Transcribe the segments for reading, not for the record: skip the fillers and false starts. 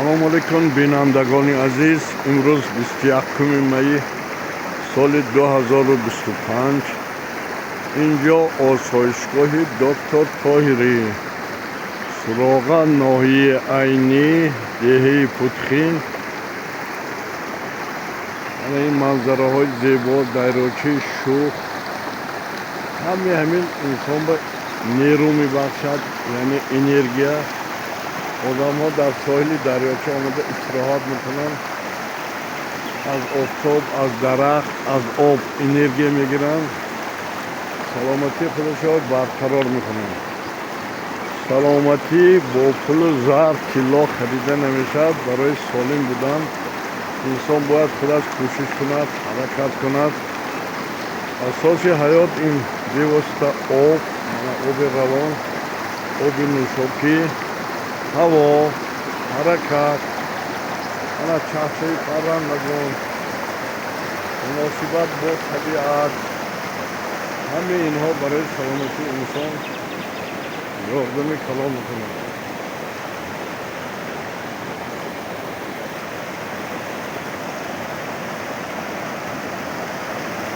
салому алейкум бинандагони азиз. имрӯз 21 майи соли 2025 инҷо осоишгоҳи доктор Тоҳирӣ, суроға ноҳияи Айнӣ, деҳаи Путхин. ин манзараҳои зебо, дайрочаи шух, ҳамин инсон ба нерӯ мебахшад, яъне энергия. одамҳо дар соҳили дарёча омада истироҳат мекунанд, аз офтоб, аз дарахт, аз об энергия мегиранд, саломатии худашро барқарор мекунанд. саломатӣ бо пулу зар, тилло харида намешавад. барои солим будан инсон бояд худаш кӯшиш кунад, ҳаракат кунад. асоси ҳаёт ин бевосита об, оби равон, оби нӯшокӣ, ҳаво, ҳаракат, чашаи паррандагон, муносибат бо табиат, ҳамаи инҳо барои саломатии инсон ёрдами калон мекунанд.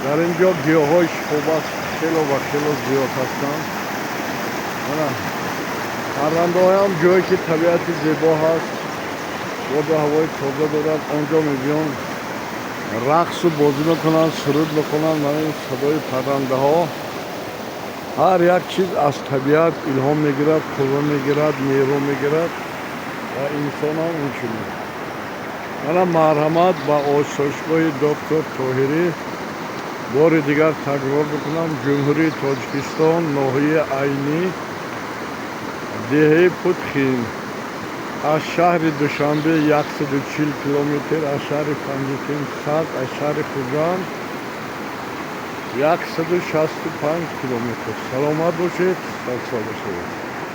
дар ин ҷо гиёҳҳои шифобахш хело ва хело зиёд ҳастанд. паррандаҳоям ҷое ки табиати зебо ҳаст, оби ҳавои тоза дорад, он ҷо мебиён рақсу бозӣ мекунанд, суруд мехонанд. ин садои паррандаҳо, ҳар як чиз аз табиат илҳом мегирад, қувва мегирад, нерӯ мегирад ва инсонам инчунин. марҳамат ба осоишгоҳи доктор Тоҳирӣ. бори дигар такрор мекунам, ҷумҳурии Тоҷикистон, ноҳияи Айнӣ, деҳаи Путхин. аз шаҳри Душанбе 140 километр, аз шаҳри Панҷикин 100, аз шаҳри Хужанд 165 километр. саломат бошед, сарсода шавед.